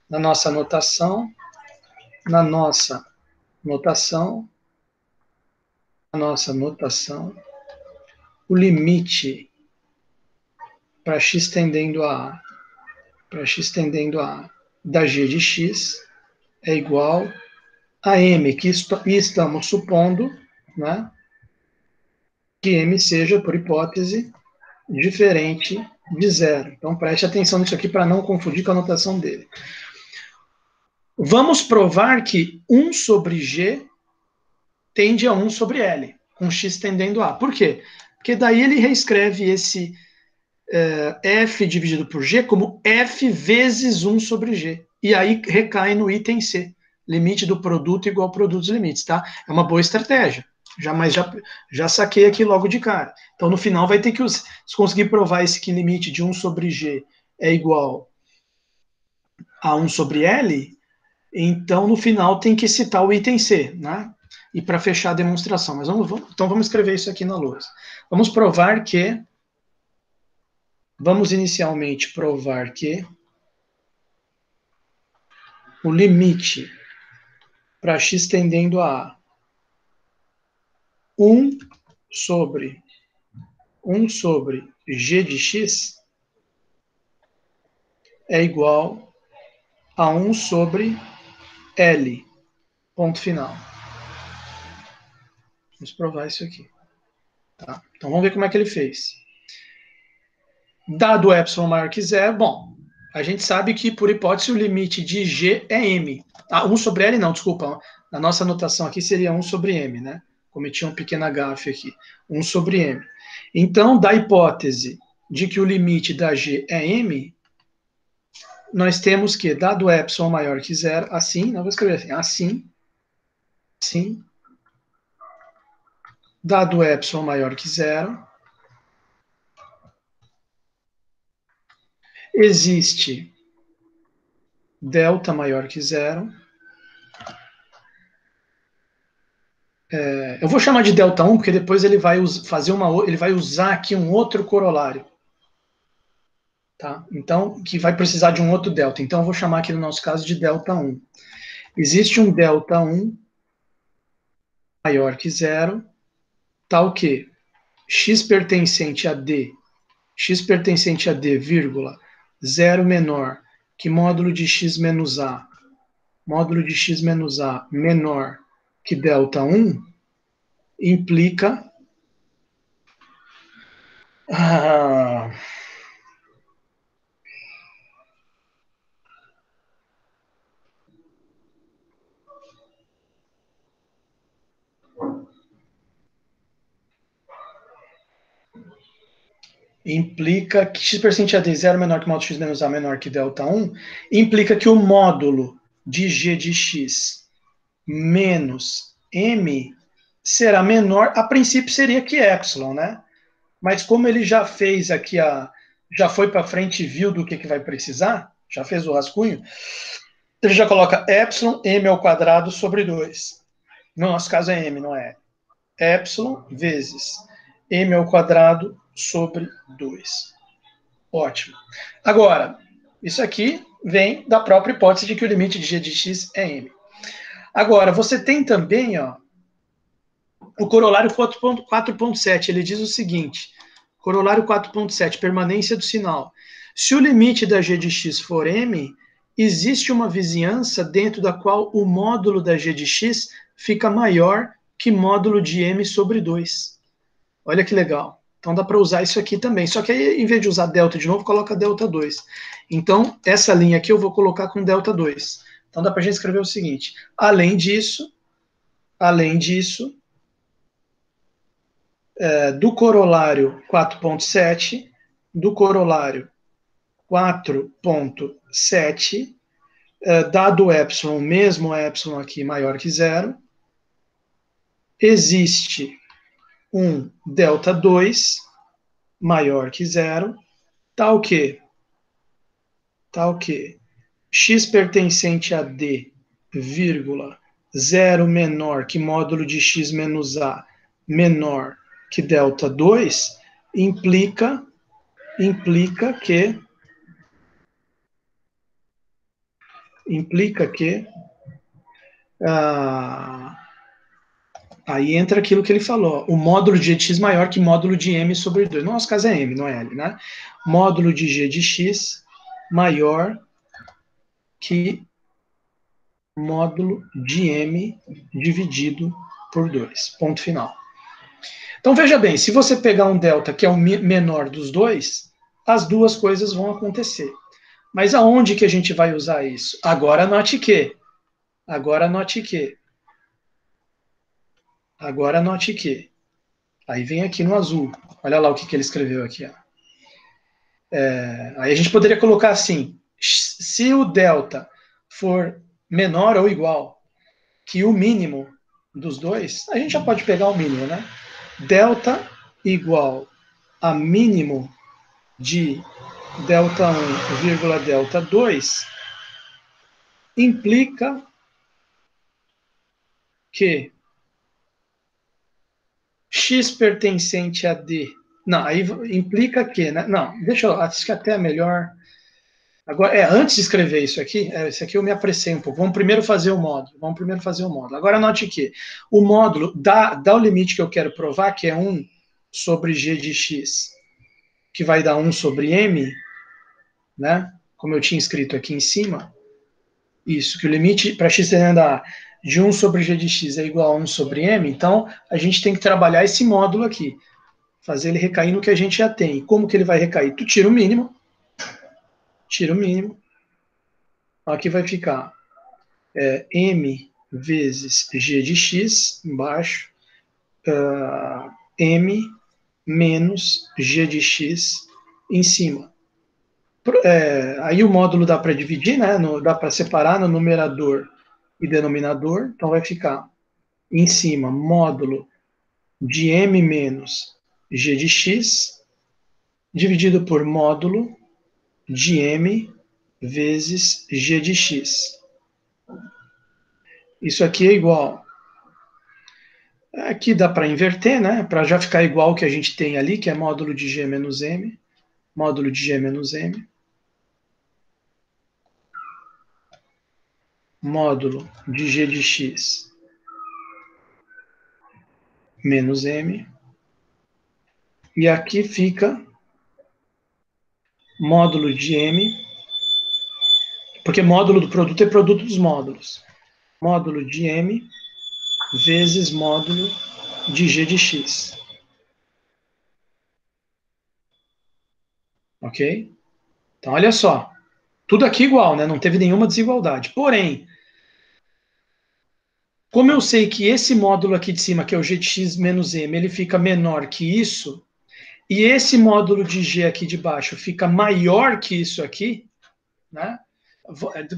Na nossa notação, o limite para x tendendo a A, da g de x é igual a m, que estamos supondo, né, que m seja, por hipótese, diferente de zero. Então preste atenção nisso aqui para não confundir com a notação dele. Vamos provar que 1 sobre g tende a 1 sobre L, com x tendendo a. Por quê? Porque daí ele reescreve esse f dividido por g como f vezes 1 sobre g. E aí recai no item C, limite do produto igual produto dos limites, tá? É uma boa estratégia. Mas já saquei aqui logo de cara. Então, no final, vai ter que, se conseguir provar esse que limite de 1 sobre g é igual a 1 sobre L, então, no final, tem que citar o item C, né? E para fechar a demonstração. Mas então, vamos escrever isso aqui na lousa. Vamos inicialmente provar que o limite para x tendendo a 1 sobre g de x é igual a 1 sobre L. Ponto final. Vamos provar isso aqui. Tá? Então vamos ver como é que ele fez. Dado epsilon maior que zero, bom, a gente sabe que, por hipótese, o limite de g é m. 1 sobre L não, desculpa. A nossa anotação aqui seria 1 sobre m, né? Cometi um pequeno gafe aqui. 1 sobre m. Então, da hipótese de que o limite da g é m, nós temos que, dado epsilon maior que zero, assim, não vou escrever assim, dado epsilon maior que zero, existe delta maior que zero. Eu vou chamar de delta 1, porque depois ele vai ele vai usar aqui um outro corolário. Tá? Então, que vai precisar de um outro delta. Então, eu vou chamar aqui no nosso caso de delta 1. Existe um delta 1 maior que zero, tal que x pertencente a D, vírgula, 0 menor que módulo de x menos A, menor que delta 1, implica implica que x% AD 0 menor que módulo x menos A menor que delta 1, implica que o módulo de g de x menos m será menor, a princípio seria que epsilon, né? Mas como ele já fez aqui, já foi para frente e viu do que vai precisar, já fez o rascunho, ele já coloca epsilon m ao quadrado sobre 2. No nosso caso é m, não é? Epsilon vezes m ao quadrado sobre 2. Ótimo. Agora, isso aqui vem da própria hipótese de que o limite de g de x é m. Agora, você tem também o corolário 4.7. Ele diz o seguinte, corolário 4.7, permanência do sinal. Se o limite da g de x for m, existe uma vizinhança dentro da qual o módulo da g de x fica maior que módulo de m sobre 2. Olha que legal. Então dá para usar isso aqui também. Só que aí, em vez de usar delta de novo, coloca delta 2. Então, essa linha aqui eu vou colocar com delta 2. Então dá para a gente escrever o seguinte. Além disso, do corolário 4.7, dado o epsilon, mesmo o epsilon aqui maior que zero, existe um delta 2 maior que zero, tal que tá o quê? X pertencente a D, vírgula, 0 menor que módulo de x menos A menor que delta 2, implica que aí entra aquilo que ele falou, o módulo de g de x maior que módulo de m sobre 2. No nosso caso é m, não é l, né? Módulo de g de x maior que módulo de m dividido por 2. Ponto final. Então, veja bem, se você pegar um delta que é o menor dos dois, as duas coisas vão acontecer. Mas aonde que a gente vai usar isso? Agora note que. Aí vem aqui no azul. Olha lá o que ele escreveu aqui. Ó. Aí a gente poderia colocar assim, se o delta for menor ou igual que o mínimo dos dois, a gente já pode pegar o mínimo, né? Delta igual a mínimo de delta 1, vírgula delta 2, implica que x pertencente a D. Não, aí implica que, né? Não, deixa eu, acho que até é melhor. Agora, antes de escrever isso aqui eu me apressei um pouco. Vamos primeiro fazer o módulo. Agora note que o módulo dá o limite que eu quero provar, que é 1 sobre g de x, que vai dar 1 sobre m, né? Como eu tinha escrito aqui em cima. Isso, que o limite para x tendendo a de 1 sobre g de x é igual a 1 sobre m, então a gente tem que trabalhar esse módulo aqui, fazer ele recair no que a gente já tem. E como que ele vai recair? Tu tira o mínimo, aqui vai ficar m vezes g de x, embaixo, m menos g de x em cima. Aí o módulo dá para dividir, né? Dá para separar no numerador e denominador, então vai ficar em cima módulo de m menos g de x dividido por módulo de m vezes g de x. Isso aqui é igual. Aqui dá para inverter, né? Para já ficar igual o que a gente tem ali, que é módulo de g menos m, módulo de g menos m, módulo de g de x menos m, e aqui fica módulo de m, porque módulo do produto é produto dos módulos. Módulo de m vezes módulo de g de x. Ok? Então, olha só. Tudo aqui igual, né? Não teve nenhuma desigualdade. Porém, como eu sei que esse módulo aqui de cima, que é o g de x menos m, ele fica menor que isso, e esse módulo de g aqui de baixo fica maior que isso aqui, né?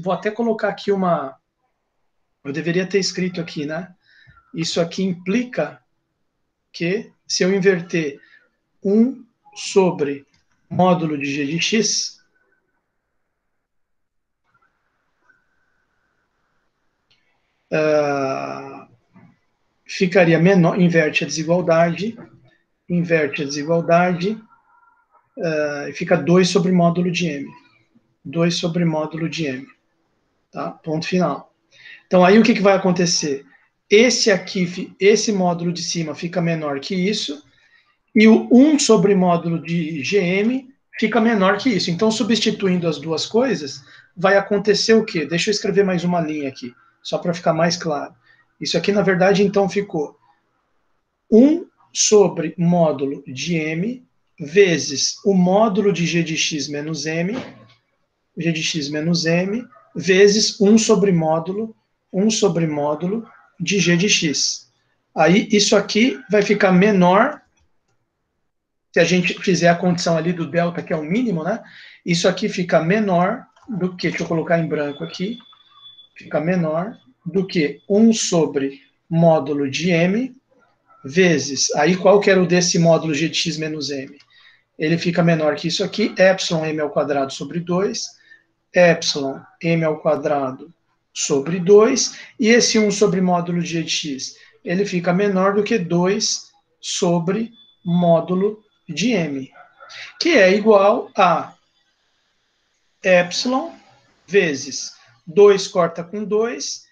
Vou até colocar aqui uma... Eu deveria ter escrito aqui, né? Isso aqui implica que, se eu inverter 1 sobre módulo de g de x, ficaria menor, inverte a desigualdade, e fica 2 sobre módulo de m. 2 sobre módulo de m. Tá? Ponto final. Então, aí o que vai acontecer? Esse módulo de cima fica menor que isso, e o 1 sobre módulo de gm fica menor que isso. Então, substituindo as duas coisas, vai acontecer o quê? Deixa eu escrever mais uma linha aqui, só para ficar mais claro. Isso aqui, na verdade, então ficou 1 sobre módulo de m vezes o módulo de g de x menos m, vezes 1 sobre módulo de g de x. Aí, isso aqui vai ficar menor, se a gente fizer a condição ali do delta, que é o mínimo, né? Isso aqui fica menor do que, deixa eu colocar em branco aqui, fica menor do que 1 sobre módulo de m, vezes, aí qual que era o desse módulo g de x menos m? Ele fica menor que isso aqui, epsilon m ao quadrado sobre 2, epsilon m ao quadrado sobre 2, e esse 1 sobre módulo de g de x, ele fica menor do que 2 sobre módulo de m, que é igual a epsilon vezes 2 corta com 2,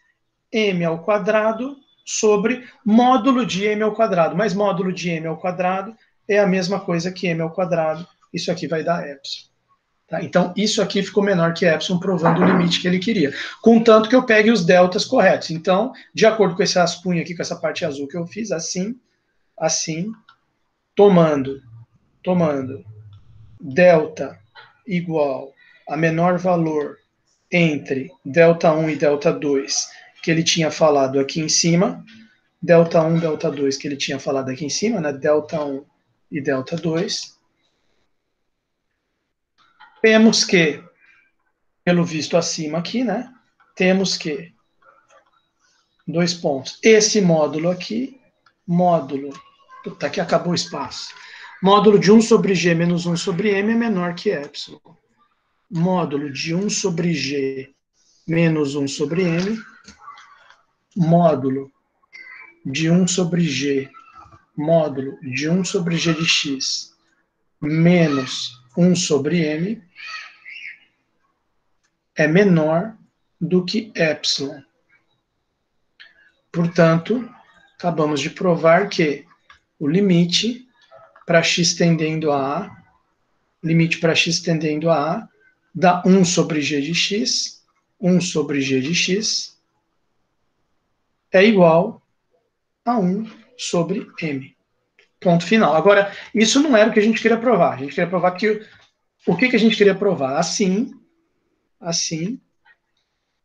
m ao quadrado sobre módulo de m ao quadrado. Mas módulo de m ao quadrado é a mesma coisa que m ao quadrado. Isso aqui vai dar epsilon. Tá? Então, isso aqui ficou menor que epsilon, provando o limite que ele queria. Contanto que eu pegue os deltas corretos. Então, de acordo com esse rascunho aqui, com essa parte azul que eu fiz, assim, tomando delta igual a menor valor entre delta 1 e delta 2, que ele tinha falado aqui em cima, delta 1, delta 2, que ele tinha falado aqui em cima, né? Delta 1 e delta 2. Temos que, pelo visto acima aqui, né? Temos que, dois pontos, esse módulo aqui, módulo, puta, aqui acabou o espaço, módulo de 1 sobre g menos 1 sobre m é menor que epsilon. Módulo de 1 sobre g menos 1 sobre m, módulo de 1 sobre g, módulo de 1 sobre g de x, menos 1 sobre m, é menor do que epsilon. Portanto, acabamos de provar que o limite para x tendendo a A, limite para x tendendo a A, dá 1 sobre g de x, 1 sobre g de x, é igual a 1 sobre m. Ponto final. Agora, isso não era o que a gente queria provar. A gente queria provar que... O que a gente queria provar? Assim,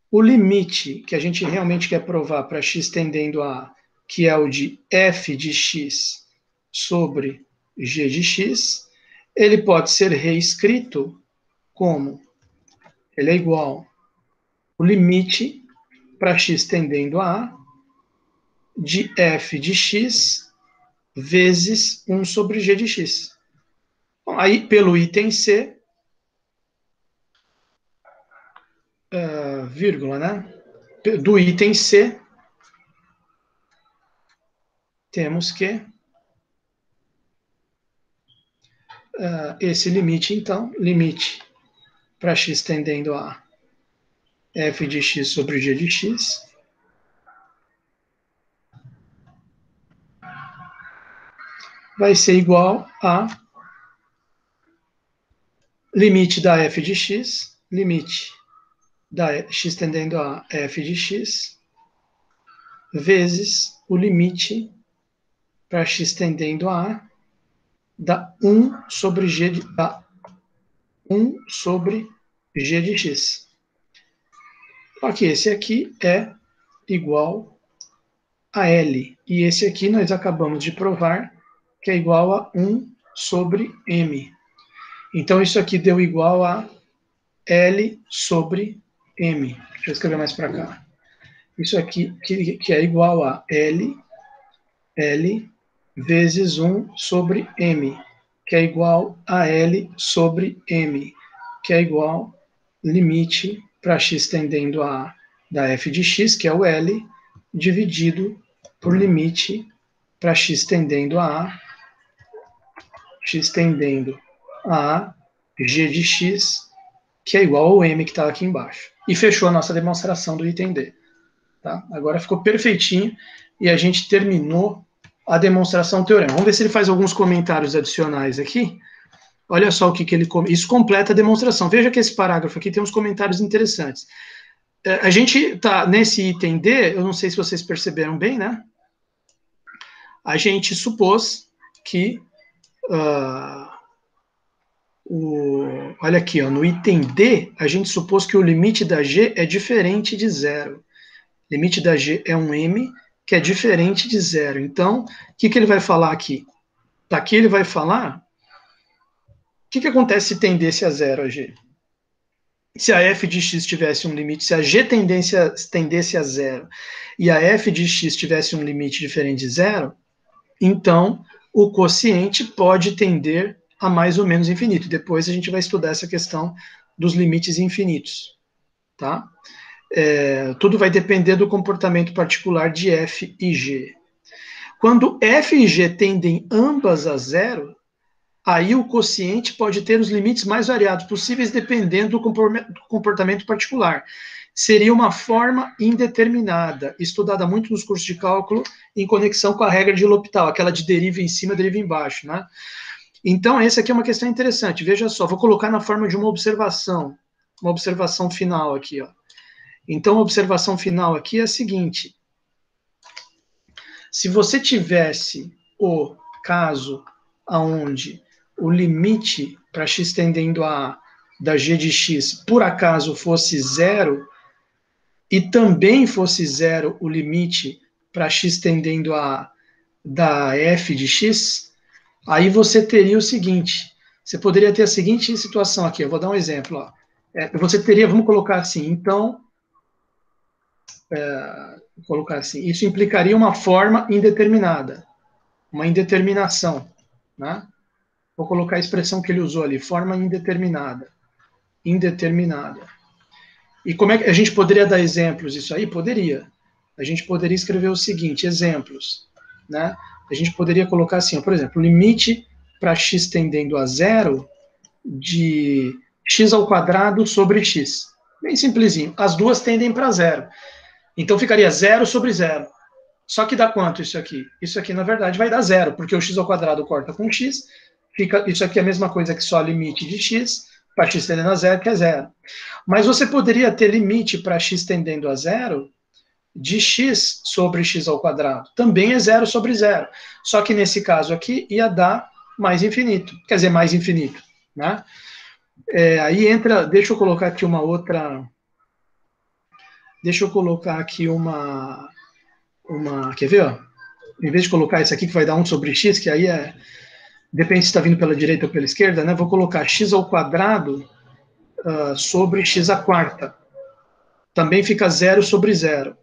o limite que a gente realmente quer provar para x tendendo a A, que é o de f de x sobre g de x, ele pode ser reescrito como? Ele é igual o limite para x tendendo a A de f de x vezes 1 sobre g de x. Bom, aí, pelo item C, vírgula, né? Do item C, temos que esse limite, então, limite para x tendendo a f de x sobre g de x vai ser igual a limite da f de x, limite da x tendendo a f de x, vezes o limite para x tendendo a da 1 sobre g de, da 1 sobre g de x. Ok, esse aqui é igual a L. E esse aqui nós acabamos de provar que é igual a 1 sobre M. Então, isso aqui deu igual a L sobre M. Deixa eu escrever mais para cá. Isso aqui que é igual a L vezes 1 sobre M, que é igual a L sobre M, que é igual limite para x tendendo a da f de x, que é o L, dividido por limite para x tendendo a g de x, que é igual ao m que está aqui embaixo. E fechou a nossa demonstração do item D. Tá? Agora ficou perfeitinho e a gente terminou a demonstração do teorema. Vamos ver se ele faz alguns comentários adicionais aqui. Olha só o que ele... Isso completa a demonstração. Veja que esse parágrafo aqui tem uns comentários interessantes. A gente está nesse item D, eu não sei se vocês perceberam bem, né? A gente supôs que... olha aqui, ó, no item D, a gente supôs que o limite da G é diferente de zero. O limite da G é um M, que é diferente de zero. Então, o que ele vai falar aqui? Aqui ele vai falar o que acontece se tendesse a zero a G. Se a f de x tivesse um limite, se a G tendesse a zero e a f de x tivesse um limite diferente de zero, então o quociente pode tender a mais ou menos infinito. Depois a gente vai estudar essa questão dos limites infinitos, tá? Tudo vai depender do comportamento particular de f e g. Quando f e g tendem ambas a zero, aí o quociente pode ter os limites mais variados possíveis, dependendo do comportamento particular. Seria uma forma indeterminada, estudada muito nos cursos de cálculo, em conexão com a regra de L'Hopital, aquela de deriva em cima, deriva embaixo, né? Então, essa aqui é uma questão interessante. Veja só, vou colocar na forma de uma observação final aqui, ó. Então, a observação final aqui é a seguinte: se você tivesse o caso onde o limite para x tendendo a A da g de x, por acaso, fosse zero, e também fosse zero o limite para x tendendo a A da f de x, aí você teria o seguinte, você poderia ter a seguinte situação aqui, eu vou dar um exemplo, ó. Você teria, vamos colocar assim, então, vou colocar assim, isso implicaria uma forma indeterminada, uma indeterminação, né? Vou colocar a expressão que ele usou ali, forma indeterminada. Indeterminada. E como é que a gente poderia dar exemplos disso aí? Poderia. A gente poderia escrever o seguinte, exemplos, né? A gente poderia colocar assim, ó, por exemplo, limite para x tendendo a zero de x ao quadrado sobre x. Bem simplesinho. As duas tendem para zero. Então ficaria zero sobre zero. Só que dá quanto isso aqui? Isso aqui, na verdade, vai dar zero, porque o x ao quadrado corta com x, fica, isso aqui é a mesma coisa que só limite de x, para x tendendo a zero, que é zero. Mas você poderia ter limite para x tendendo a zero de x sobre x ao quadrado. Também é zero sobre zero. Só que nesse caso aqui ia dar mais infinito. Quer dizer, mais infinito, né? Aí entra, deixa eu colocar aqui uma outra... Deixa eu colocar aqui uma quer ver, ó? Em vez de colocar isso aqui que vai dar 1 sobre x, que aí depende se está vindo pela direita ou pela esquerda, né? Vou colocar x ao quadrado sobre x à quarta. Também fica 0 sobre 0.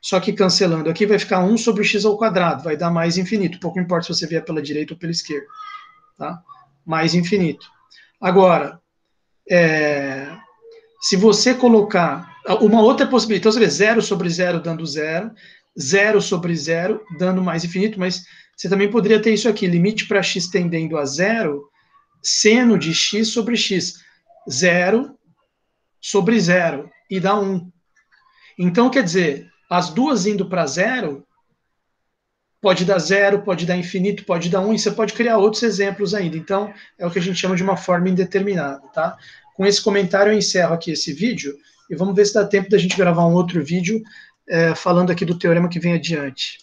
Só que cancelando aqui vai ficar 1 sobre x ao quadrado, vai dar mais infinito. Pouco importa se você vier pela direita ou pela esquerda. Tá? Mais infinito. Agora, se você colocar uma outra possibilidade, então você vê 0 sobre 0 dando 0, 0 sobre 0 dando mais infinito, mas você também poderia ter isso aqui, limite para x tendendo a 0, seno de x sobre x. 0 sobre 0, e dá 1. Então, quer dizer, as duas indo para 0, pode dar 0, pode dar infinito, pode dar 1, e você pode criar outros exemplos ainda. Então, é o que a gente chama de uma forma indeterminada, tá? Com esse comentário eu encerro aqui esse vídeo, e vamos ver se dá tempo da gente gravar um outro vídeo falando aqui do teorema que vem adiante.